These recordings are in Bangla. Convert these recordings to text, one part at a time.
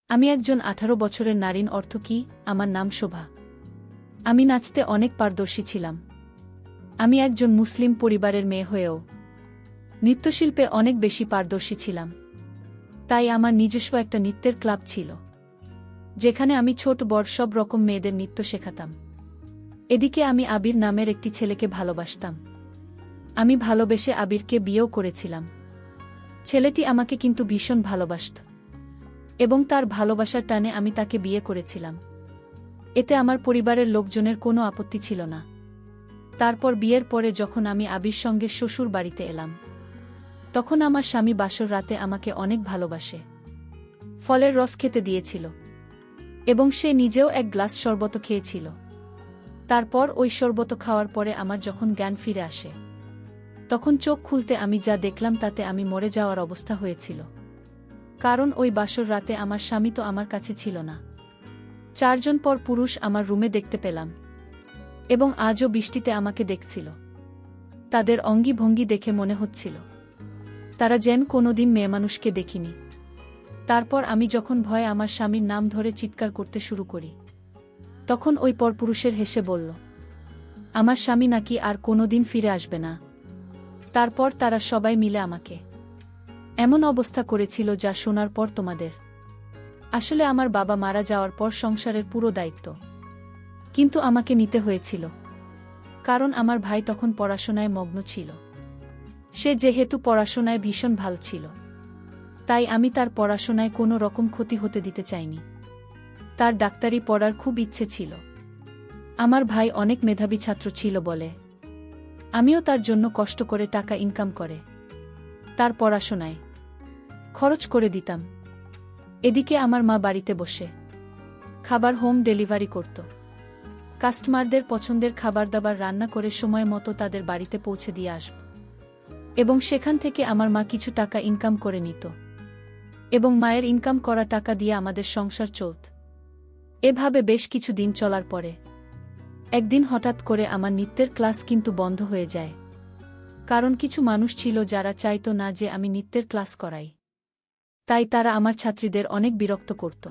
আমি একজন ১৮ বছরের নারীর অর্থ কি? আমার নাম শোভা। আমি নাচতে অনেক পারদর্শী ছিলাম। আমি একজন মুসলিম পরিবারের মেয়ে হয়েও নৃত্যশিল্পে অনেক বেশি পারদর্শী ছিলাম। তাই আমার নিজস্ব একটা নৃত্যের ক্লাব ছিল, যেখানে আমি ছোট বড় সব রকম মেয়েদের নৃত্য শেখাতাম। এদিকে আমি আবির নামের একটি ছেলেকে ভালোবাসতাম। আমি ভালোবেসে আবিরকে বিয়েও করেছিলাম। ছেলেটি আমাকে কিন্তু ভীষণ ভালোবাসত, এবং তার ভালোবাসার টানে আমি তাকে বিয়ে করেছিলাম। এতে আমার পরিবারের লোকজনের কোনো আপত্তি ছিল না। তারপর বিয়ের পরে যখন আমি আবির সঙ্গে শ্বশুর বাড়িতে এলাম, তখন আমার স্বামী বাসর রাতে আমাকে অনেক ভালোবাসে, ফলের রস খেতে দিয়েছিল, এবং সে নিজেও এক গ্লাস শরবত খেয়েছিল। তারপর ওই শরবত খাওয়ার পরে আমার যখন জ্ঞান ফিরে আসে, তখন চোখ খুলতে আমি যা দেখলাম তাতে আমি মরে যাওয়ার অবস্থা হয়েছিল। কারণ ওই বাসর রাতে আমার স্বামী তো আমার কাছে ছিল না। ৪ জন পর পুরুষ আমার রুমে দেখতে পেলাম, এবং আজও বৃষ্টিতে আমাকে দেখছিল। তাদের অঙ্গি ভঙ্গি দেখে মনে হচ্ছিল তারা যেন কোনোদিন মেয়েমানুষকে দেখিনি। তারপর আমি যখন ভয়ে আমার স্বামীর নাম ধরে চিৎকার করতে শুরু করি, তখন ওই পরপুরুষের হেসে বলল, আমার স্বামী নাকি আর কোনোদিন ফিরে আসবে না। তারপর তারা সবাই মিলে আমাকে এমন অবস্থা করেছিল যা শোনার পর তোমাদের। আসলে আমার বাবা মারা যাওয়ার পর সংসারের পুরো দায়িত্ব কিন্তু আমাকে নিতে হয়েছিল, কারণ আমার ভাই তখন পড়াশোনায় মগ্ন ছিল। সে যেহেতু পড়াশোনায় ভীষণ ভালো ছিল, তাই আমি তার পড়াশোনায় কোনো রকম ক্ষতি হতে দিতে চাইনি। তার ডাক্তারি পড়ার খুব ইচ্ছে ছিল। আমার ভাই অনেক মেধাবী ছাত্র ছিল বলে আমিও তার জন্য কষ্ট করে টাকা ইনকাম করে তার পড়াশোনায় খরচ করে দিতাম। এদিকে আমার মা বাড়িতে বসে খাবার হোম ডেলিভারি করত। কাস্টমারদের পছন্দের খাবার দাবার রান্না করে সময় মতো তাদের বাড়িতে পৌঁছে দিয়ে আসব, এবং সেখান থেকে আমার মা কিছু টাকা ইনকাম করে নিত, এবং মায়ের ইনকাম করা টাকা দিয়ে আমাদের সংসার চলত। এভাবে বেশ কিছু দিন চলার পরে একদিন হঠাৎ করে আমার নৃত্যের ক্লাস কিন্তু বন্ধ হয়ে যায়। কারণ কিছু মানুষ ছিল যারা চাইতো না যে আমি নৃত্যের ক্লাস করাই। তাই তারা আমার ছাত্রীদের অনেক বিরক্ত করত,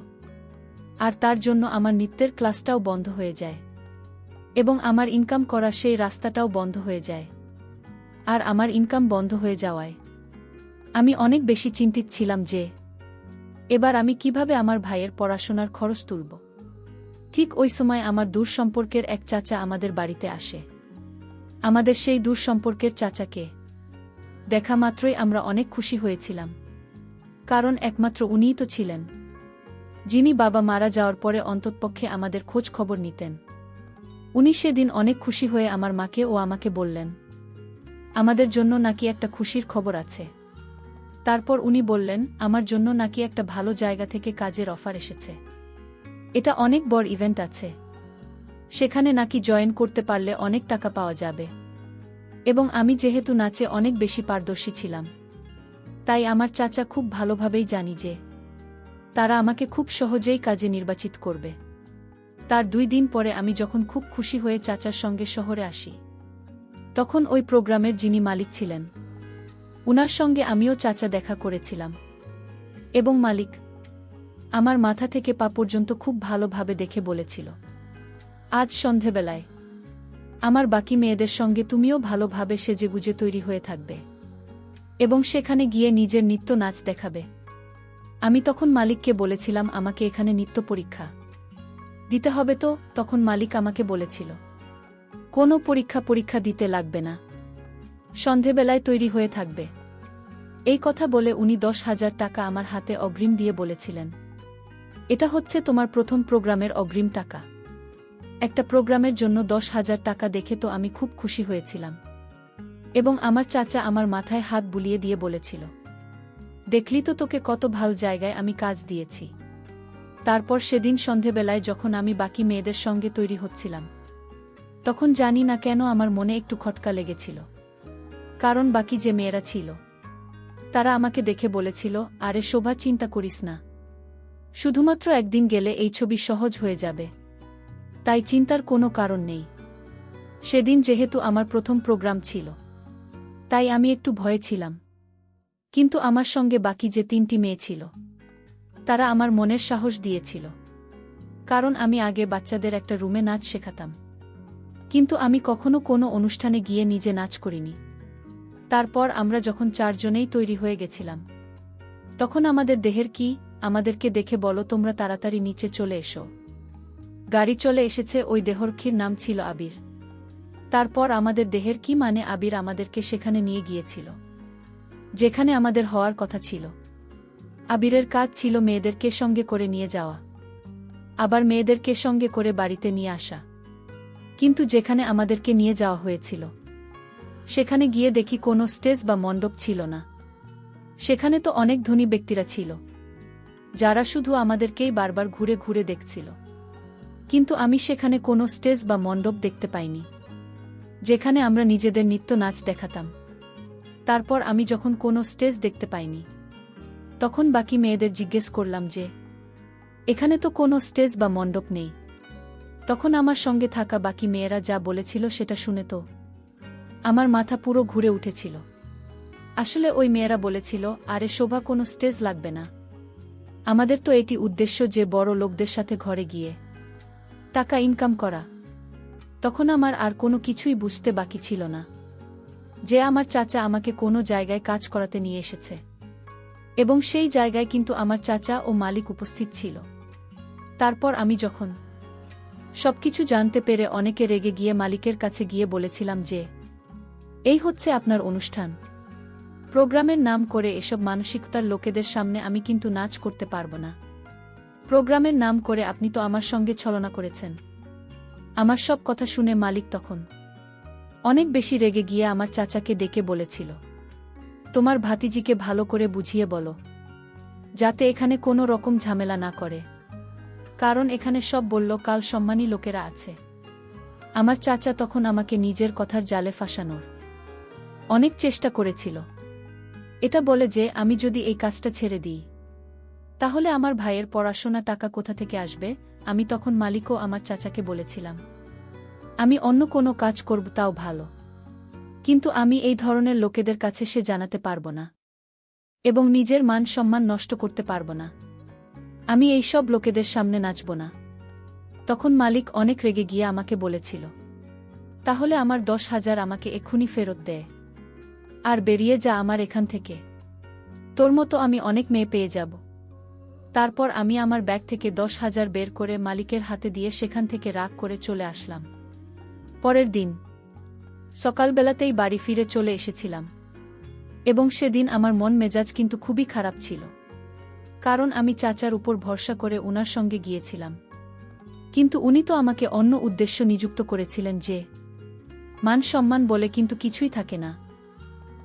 আর তার জন্য আমার নৃত্যের ক্লাসটাও বন্ধ হয়ে যায়, এবং আমার ইনকাম করা সেই রাস্তাটাও বন্ধ হয়ে যায়। আর আমার ইনকাম বন্ধ হয়ে যাওয়ায় আমি অনেক বেশি চিন্তিত ছিলাম যে এবার আমি কিভাবে আমার ভাইয়ের পড়াশোনার খরচ তুলব। ঠিক ওই সময় আমার দূর সম্পর্কের এক চাচা আমাদের বাড়িতে আসে। আমাদের সেই দূর সম্পর্কের চাচাকে দেখা মাত্রই আমরা অনেক খুশি হয়েছিলাম, কারণ একমাত্র উনিই তো ছিলেন যিনি বাবা মারা যাওয়ার পরে অন্ততপক্ষে আমাদের খোঁজ খবর নিতেন। উনি সেদিন অনেক খুশি হয়ে আমার মাকে ও আমাকে বললেন আমাদের জন্য নাকি একটা খুশির খবর আছে। তারপর উনি বললেন আমার জন্য নাকি একটা ভালো জায়গা থেকে কাজের অফার এসেছে। এটা অনেক বড় ইভেন্ট আছে, সেখানে নাকি জয়েন করতে পারলে অনেক টাকা পাওয়া যাবে। এবং আমি যেহেতু নাচে অনেক বেশি পারদর্শী ছিলাম, তাই আমার চাচা খুব ভালোভাবেই জানি যে তারা আমাকে খুব সহজেই কাজে নির্বাচিত করবে। তার 2 দিন পরে আমি যখন খুব খুশি হয়ে চাচার সঙ্গে শহরে আসি, তখন ওই প্রোগ্রামের যিনি মালিক ছিলেন উনার সঙ্গে আমিও চাচা দেখা করেছিলাম, এবং মালিক আমার মাথা থেকে পা পর্যন্ত খুব ভালোভাবে দেখে বলেছিল, আজ সন্ধেবেলায় আমার বাকি মেয়েদের সঙ্গে তুমিও ভালোভাবে সেজেগুজে তৈরি হয়ে থাকবে, এবং সেখানে গিয়ে নিজের নৃত্য নাচ দেখাবে। আমি তখন মালিককে বলেছিলাম আমাকে এখানে নৃত্য পরীক্ষা দিতে হবে। তো তখন মালিক আমাকে বলেছিল কোনো পরীক্ষা দিতে লাগবে না, সন্ধেবেলায় তৈরি হয়ে থাকবে। এই কথা বলে উনি 10,000 টাকা আমার হাতে অগ্রিম দিয়ে বলেছিলেন, এটা হচ্ছে তোমার প্রথম প্রোগ্রামের অগ্রিম টাকা। একটা প্রোগ্রামের জন্য 10,000 টাকা দেখে তো আমি খুব খুশি হয়েছিলাম। এবং আমার চাচা আমার মাথায় হাত বুলিয়ে দিয়ে বলেছিল, দেখলি তো তোকে কত ভালো জায়গায় আমি কাজ দিয়েছি। তারপর সেদিন সন্ধেবেলায় যখন আমি বাকি মেয়েদের সঙ্গে তৈরি হচ্ছিলাম, তখন জানি না কেন আমার মনে একটু খটকা লেগেছিল। কারণ বাকি যে মেয়েরা ছিল তারা আমাকে দেখে বলেছিল, আরে শোভা, চিন্তা করিস না, শুধুমাত্র একদিন গেলে এই ছবি সহজ হয়ে যাবে, তাই চিন্তার কোনো কারণ নেই। সেদিন যেহেতু আমার প্রথম প্রোগ্রাম ছিল, তাই আমি একটু ভয়ে ছিলাম, কিন্তু আমার সঙ্গে বাকি যে 3টি মেয়ে ছিল তারা আমার মনের সাহস দিয়েছিল। কারণ আমি আগে বাচ্চাদের একটা রুমে নাচ শেখাতাম। কিন্তু আমি কখনো কোনো অনুষ্ঠানে গিয়ে নিজে নাচ করিনি। তারপর আমরা যখন 4 জনেই তৈরি হয়ে গেছিলাম, তখন আমাদের দেহের কি, আমাদেরকে দেখে বলো তোমরা তাড়াতাড়ি নিচে চলে এসো। গাড়ি চলে এসেছে। ওই দেহরক্ষীর নাম ছিল আবির। তারপর আমাদের দেহের কি মানে আবির আমাদেরকে সেখানে নিয়ে গিয়েছিল যেখানে আমাদের হওয়ার কথা ছিল। আবিরের কাজ ছিল মেয়েদেরকে সঙ্গে করে নিয়ে যাওয়া, আবার মেয়েদেরকে সঙ্গে করে বাড়িতে নিয়ে আসা। কিন্তু যেখানে আমাদেরকে নিয়ে যাওয়া হয়েছিল সেখানে গিয়ে দেখি কোনো স্টেজ বা মণ্ডপ ছিল না। সেখানে তো অনেক ধনী ব্যক্তিরা ছিল যারা শুধু আমাদেরকেই বারবার ঘুরে ঘুরে দেখছিল। কিন্তু আমি সেখানে কোনো স্টেজ বা মণ্ডপ দেখতে পাইনি যেখানে আমরা নিজেদের নৃত্য নাচ দেখাতাম। তারপর আমি যখন কোনো স্টেজ দেখতে পাইনি, তখন বাকি মেয়েদের জিজ্ঞেস করলাম যে এখানে তো কোনো স্টেজ বা মণ্ডপ নেই। তখন আমার সঙ্গে থাকা বাকি মেয়েরা যা বলেছিল সেটা শুনে তো আমার মাথা পুরো ঘুরে উঠেছিল। আসলে ওই মেয়েরা বলেছিল, আরে শোভা, কোনো স্টেজ লাগবে না, আমাদের তো এটি উদ্দেশ্য যে বড় লোকদের সাথে ঘরে গিয়ে টাকা ইনকাম করা। তখন আমার আর কোনো কিছুই বুঝতে বাকি ছিল না যে আমার চাচা আমাকে কোনো জায়গায় কাজ করাতে নিয়ে এসেছে, এবং সেই জায়গায় কিন্তু আমার চাচা ও মালিক উপস্থিত ছিল। তারপর আমি যখন সবকিছু জানতে পেরে অনেকে রেগে গিয়ে মালিকের কাছে গিয়ে বলেছিলাম যে এই হচ্ছে আপনার অনুষ্ঠান, প্রোগ্রামের নাম করে এসব মানসিকতার লোকেদের সামনে আমি কিন্তু নাচ করতে পারবো না। প্রোগ্রামের নাম করে আপনি তো আমার সঙ্গে ছলনা করেছেন। আমার সব কথা শুনে মালিক তখন অনেক বেশি রেগে গিয়ে আমার চাচাকে ডেকে বলেছিল, তোমার ভাতিজিকে ভালো করে বুঝিয়ে বলো যাতে এখানে কোনো রকম ঝামেলা না করে, কারণ এখানে সব বলল কাল সম্মানী লোকেরা আছে। আমার চাচা তখন আমাকে নিজের কথার জালে ফাঁসানোর অনেক চেষ্টা করেছিল। এটা বলে যে আমি যদি এই কাজটা ছেড়ে দিই তাহলে আমার ভাইয়ের পড়াশোনা টাকা কোথা থেকে আসবে। আমি তখন মালিক ও আমার চাচাকে বলেছিলাম আমি অন্য কোনো কাজ করব তাও ভালো, কিন্তু আমি এই ধরনের লোকেদের কাছে সে জানাতে পারব না এবং নিজের মান সম্মান নষ্ট করতে পারব না। আমি এই সব লোকেদের সামনে নাচব না। তখন মালিক অনেক রেগে গিয়ে আমাকে বলেছিল, তাহলে আমার 10,000 আমাকে এক্ষুনি ফেরত দেয় আর বেরিয়ে যা আমার এখান থেকে, তোর মতো আমি অনেক মেয়ে পেয়ে যাব। তারপর আমি আমার ব্যাগ থেকে 10,000 বের করে মালিকের হাতে দিয়ে সেখান থেকে রাগ করে চলে আসলাম। পরের দিন সকালবেলাতেই বাড়ি ফিরে চলে এসেছিলাম এবং সেদিন আমার মন মেজাজ কিন্তু খুবই খারাপ ছিল, কারণ আমি চাচার উপর ভরসা করে উনার সঙ্গে গিয়েছিলাম। কিন্তু উনি তো আমাকে অন্য উদ্দেশ্য নিযুক্ত করেছিলেন যে মান সম্মান বলে কিন্তু কিছুই থাকে না,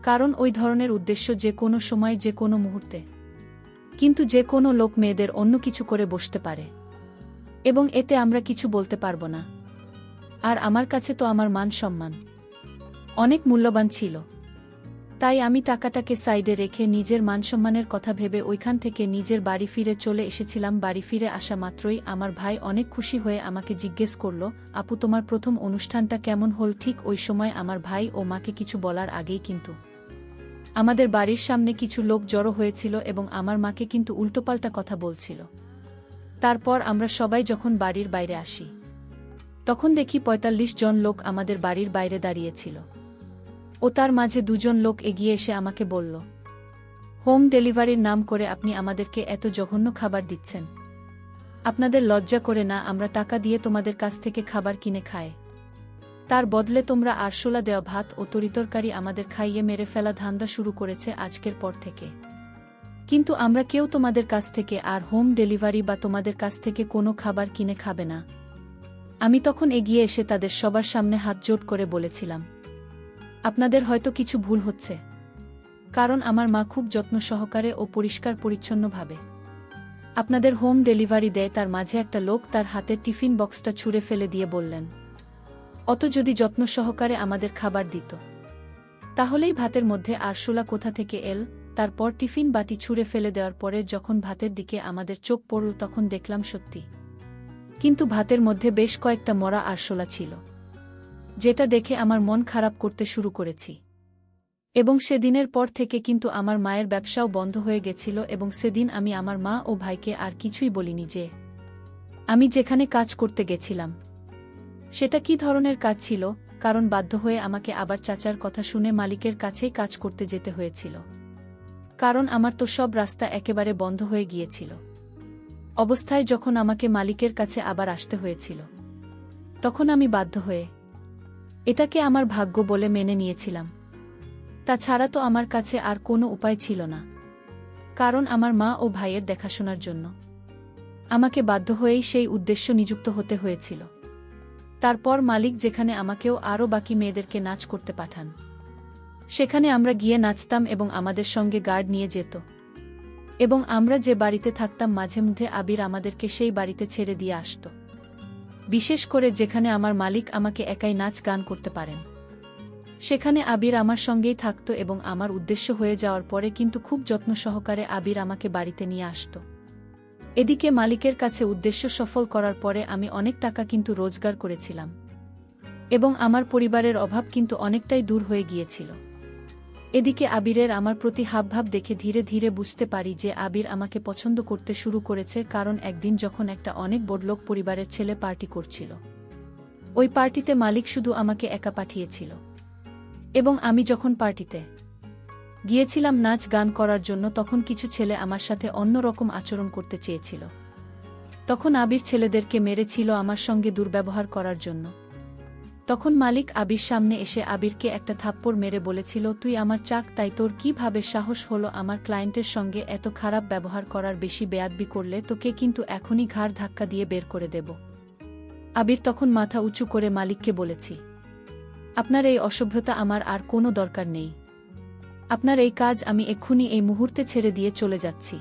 কারণ ওই ধরনের উদ্দেশ্য যে কোনো সময় যে কোনো মুহূর্তে কিন্তু যে কোনো লোক মেয়েদের অন্য কিছু করে বসতে পারে এবং এতে আমরা কিছু বলতে পারব না। আর আমার কাছে তো আমার মান সম্মান অনেক মূল্যবান ছিল, তাই আমি টাকাটাকে সাইডে রেখে নিজের মানসম্মানের কথা ভেবে ওইখান থেকে নিজের বাড়ি ফিরে চলে এসেছিলাম। বাড়ি ফিরে আসা মাত্রই আমার ভাই অনেক খুশি হয়ে আমাকে জিজ্ঞেস করল, আপু তোমার প্রথম অনুষ্ঠানটা কেমন হল? ঠিক ওই সময় আমার ভাই ও মাকে কিছু বলার আগেই কিন্তু আমাদের বাড়ির সামনে কিছু লোক জড়ো হয়েছিল এবং আমার মাকে কিন্তু উল্টোপাল্টা কথা বলছিল। তারপর আমরা সবাই যখন বাড়ির বাইরে আসি তখন দেখি ৪৫ জন লোক আমাদের বাড়ির বাইরে দাঁড়িয়েছিল ও তার মাঝে 2 জন লোক এগিয়ে এসে আমাকে বলল, হোম ডেলিভারির নাম করে আপনি আমাদেরকে এত জঘন্য খাবার দিচ্ছেন, আপনাদের লজ্জা করে না? আমরা টাকা দিয়ে তোমাদের কাছ থেকে খাবার কিনে খাই, তার বদলে তোমরা আরশোলা দেওয়া ভাত ও তরিতরকারি আমাদের খাইয়ে মেরে ফেলা ধান্দা শুরু করেছে আজকের পর থেকে। কিন্তু আমরা কেউ তোমাদের কাছ থেকে আর হোম ডেলিভারি বা তোমাদের কাছ থেকে কোনো খাবার কিনে খাবে না। আমি তখন এগিয়ে এসে তাদের সবার সামনে হাত জোড় করে বলেছিলাম, আপনাদের হয়তো কিছু ভুল হচ্ছে, কারণ আমার মা খুব যত্ন সহকারে ও পরিষ্কার পরিচ্ছন্নভাবে আপনাদের হোম ডেলিভারি দেয়। তার মাঝে একটা লোক তার হাতের টিফিন বক্সটা ছুঁড়ে ফেলে দিয়ে বললেন, অত যদি যত্ন সহকারে আমাদের খাবার দিত তাহলেই ভাতের মধ্যে আরশোলা কোথা থেকে এল? তারপর টিফিন বাটি ছুঁড়ে ফেলে দেওয়ার পরে যখন ভাতের দিকে আমাদের চোখ পড়ল তখন দেখলাম সত্যি কিন্তু ভাতের মধ্যে বেশ কয়েকটা মরা আরশোলা ছিল, যেটা দেখে আমার মন খারাপ করতে শুরু করেছি। এবং সেদিনের পর থেকে কিন্তু আমার মায়ের ব্যবসাও বন্ধ হয়ে গেছিল এবং সেদিন আমি আমার মা ও ভাইকে আর কিছুই বলিনি যে আমি যেখানে কাজ করতে গেছিলাম সেটা কী ধরনের কাজ ছিল, কারণ বাধ্য হয়ে আমাকে আবার চাচার কথা শুনে মালিকের কাছেই কাজ করতে যেতে হয়েছিল। কারণ আমার তো সব রাস্তা একেবারে বন্ধ হয়ে গিয়েছিল। অবস্থায় যখন আমাকে মালিকের কাছে আবার আসতে হয়েছিল, তখন আমি বাধ্য হয়ে এটাকে আমার ভাগ্য বলে মেনে নিয়েছিলাম। তাছাড়া তো আমার কাছে আর কোনো উপায় ছিল না, কারণ আমার মা ও ভাইয়ের দেখাশোনার জন্য আমাকে বাধ্য হয়েই সেই উদ্দেশ্য নিযুক্ত হতে হয়েছিল। তারপর মালিক যেখানে আমাকেও আরও বাকি মেয়েদেরকে নাচ করতে পাঠান, সেখানে আমরা গিয়ে নাচতাম এবং আমাদের সঙ্গে গার্ড নিয়ে যেত। এবং আমরা যে বাড়িতে থাকতাম মাঝে মধ্যে আবির আমাদেরকে সেই বাড়িতে ছেড়ে দিয়ে আসত। বিশেষ করে যেখানে আমার মালিক আমাকে একাই নাচ গান করতে পারেন, সেখানে আবির আমার সঙ্গেই থাকত এবং আমার উদ্দেশ্য হয়ে যাওয়ার পরে কিন্তু খুব যত্ন সহকারে আবির আমাকে বাড়িতে নিয়ে আসত। এদিকে মালিকের কাছে উদ্দেশ্য সফল করার পরে আমি অনেক টাকা কিন্তু রোজগার করেছিলাম এবং আমার পরিবারের অভাব কিন্তু অনেকটাই দূর হয়ে গিয়েছিল। এদিকে আবিরের আমার প্রতি হাবভাব দেখে ধীরে ধীরে বুঝতে পারি যে আবির আমাকে পছন্দ করতে শুরু করেছে। কারণ একদিন যখন একটা অনেক বড়লোক পরিবারের ছেলে পার্টি করছিল, ওই পার্টিতে মালিক শুধু আমাকে একা পাঠিয়েছিল এবং আমি যখন পার্টিতে গিয়েছিলাম নাচ গান করার জন্য, তখন কিছু ছেলে আমার সাথে অন্য রকম আচরণ করতে চেয়েছিল। তখন আবির ছেলেদেরকে মেরেছিল আমার সঙ্গে দুর্ব্যবহার করার জন্য। তখন মালিক আবির সামনে এসে আবিরকে একটা থাপ্পড় মেরে বলেছিল, তুই আমার চাক, তাই তোর কিভাবে সাহস হলো আমার ক্লায়েন্টের সঙ্গে এত খারাপ ব্যবহার করার? বেশি বেয়াদবি করলে তোকে কিন্তু এখনই ঘাড় ধাক্কা দিয়ে বের করে দেব। আবির তখন মাথা উঁচু করে মালিককে বলেছি, আপনার এই অসভ্যতা আমার আর কোনো দরকার নেই। আপনার এই কাজ আমি এক্ষুনি এই মুহূর্তে ছেড়ে দিয়ে চলে যাচ্ছি।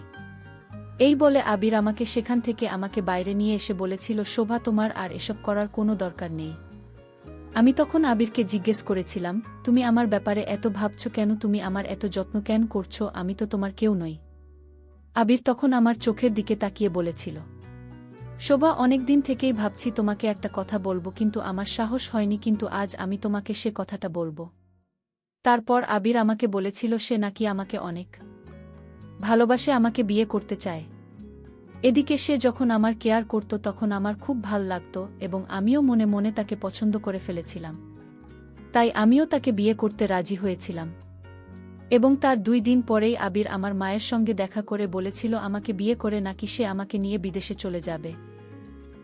এই বলে আবির আমাকে সেখান থেকে আমাকে বাইরে নিয়ে এসে বলেছিল, শোভা, তোমার আর এসব করার কোনো দরকার নেই। আমি তখন আবিরকে জিজ্ঞেস করেছিলাম, তুমি আমার ব্যাপারে এত ভাবছ কেন? তুমি আমার এত যত্ন কেন করছো? আমি তো তোমার কেউ নই। আবির তখন আমার চোখের দিকে তাকিয়ে বলেছিল, শোভা, অনেকদিন থেকেই ভাবছি তোমাকে একটা কথা বলবো, কিন্তু আমার সাহস হয়নি, কিন্তু আজ আমি তোমাকে সে কথাটা বলবো। তারপর আবির আমাকে বলেছিল সে নাকি আমাকে অনেক ভালোবাসে, আমাকে বিয়ে করতে চায়। এদিকে সে যখন আমার কেয়ার করত তখন আমার খুব ভাল লাগত এবং আমিও মনে মনে তাকে পছন্দ করে ফেলেছিলাম। তাই আমিও তাকে বিয়ে করতে রাজি হয়েছিলাম। এবং তার 2 দিন পরেই আবির আমার মায়ের সঙ্গে দেখা করে বলেছিল আমাকে বিয়ে করে নাকি সে আমাকে নিয়ে বিদেশে চলে যাবে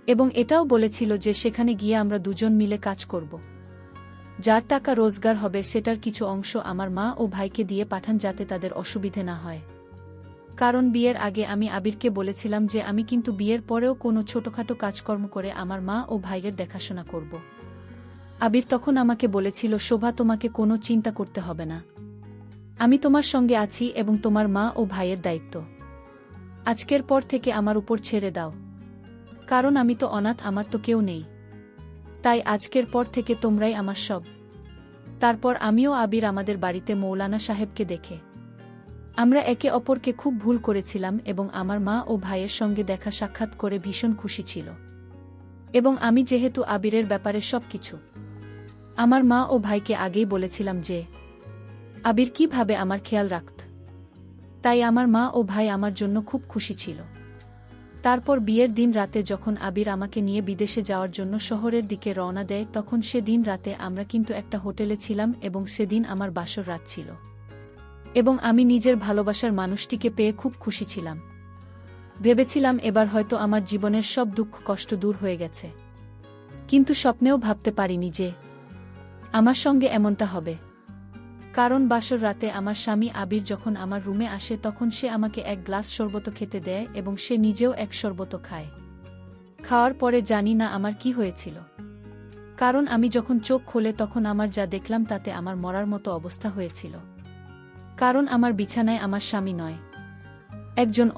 এবং এটাও বলেছিল যে সেখানে গিয়ে আমরা দুজন মিলে কাজ করব। যার টাকা রোজগার হবে সেটার কিছু অংশ আমার মা ও ভাইকে দিয়ে পাঠান, যাতে তাদের অসুবিধে না হয়। কারণ বিয়ের আগে আমি আবিরকে বলেছিলাম যে আমি কিন্তু বিয়ের পরেও কোনো ছোটখাটো কাজকর্ম করে আমার মা ও ভাইয়ের দেখাশোনা করব। আবির তখন আমাকে বলেছিল, শোভা, তোমাকে কোনো চিন্তা করতে হবে না, আমি তোমার সঙ্গে আছি এবং তোমার মা ও ভাইয়ের দায়িত্ব আজকের পর থেকে আমার উপর ছেড়ে দাও। কারণ আমি তো অনাথ, আমার তো কেউ নেই, তাই আজকের পর থেকে তোমরাই আমার সব। তারপর আমিও আবির আমাদের বাড়িতে মৌলানা সাহেবকে দেখে আমরা একে অপরকে খুব ভুল করেছিলাম এবং আমার মা ও ভাইয়ের সঙ্গে দেখা সাক্ষাৎ করে ভীষণ খুশি ছিল। এবং আমি যেহেতু আবিরের ব্যাপারে সবকিছু আমার মা ও ভাইকে আগেই বলেছিলাম যে আবির কিভাবে আমার খেয়াল রাখত, তাই আমার মা ও ভাই আমার জন্য খুব খুশি ছিল। তারপর বিয়ের দিন রাতে যখন আবির আমাকে নিয়ে বিদেশে যাওয়ার জন্য শহরের দিকে রওনা দেয়, তখন সেদিন রাতে আমরা কিন্তু একটা হোটেলে ছিলাম এবং সেদিন আমার বাসর রাত ছিল এবং আমি নিজের ভালোবাসার মানুষটিকে পেয়ে খুব খুশি ছিলাম। ভেবেছিলাম এবার হয়তো আমার জীবনের সব দুঃখ কষ্ট দূর হয়ে গেছে, কিন্তু স্বপ্নেও ভাবতে পারিনি যে আমার সঙ্গে এমনটা হবে। কারণ বাসর রাতে আমার স্বামী আবির যখন আমার রুমে আসে তখন সে আমাকে এক গ্লাস শরবত খেতে দেয় এবং সে নিজেও এক শরবত খায়। খাওয়ার পরে জানি না আমার কি হয়েছিল, কারণ আমি যখন চোখ খুলে তখন আমার যা দেখলাম তাতে আমার মরার মতো অবস্থা হয়েছিল। কারণ আমার বিছানায় আমার স্বামী নয়,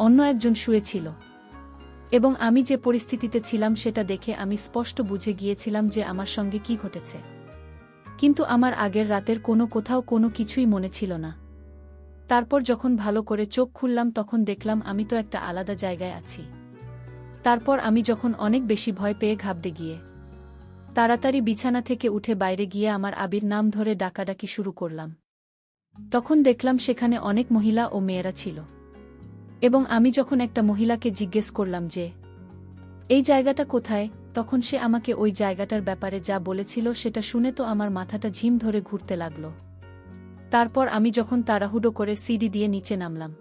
অন্য একজন শুয়েছিল এবং আমি যে পরিস্থিতিতে ছিলাম সেটা দেখে আমি স্পষ্ট বুঝে গিয়েছিলাম যে আমার সঙ্গে কি ঘটেছে। কিন্তু আমার আগের রাতের কোথাও কোনো কিছুই মনে ছিল না। তারপর যখন ভালো করে চোখ খুললাম তখন দেখলাম আমি তো একটা আলাদা জায়গায় আছি। তারপর আমি যখন অনেক বেশি ভয় পেয়ে ঘাবড়ে গিয়ে তাড়াতাড়ি বিছানা থেকে উঠে বাইরে গিয়ে আমার আবির নাম ধরে ডাকাডাকি শুরু করলাম। তখন দেখলাম সেখানে অনেক মহিলা ও মেয়েরা ছিল। এবং আমি যখন একটা মহিলাকে জিজ্ঞেস করলাম যে এই জায়গাটা কোথায়, তখন সে আমাকে ওই জায়গাটার ব্যাপারে যা বলেছিল সেটা শুনে তো আমার মাথাটা ঝিম ধরে ঘুরতে লাগল। তারপর আমি যখন তাড়াহুড়ো করে সিঁড়ি দিয়ে নিচে নামলাম।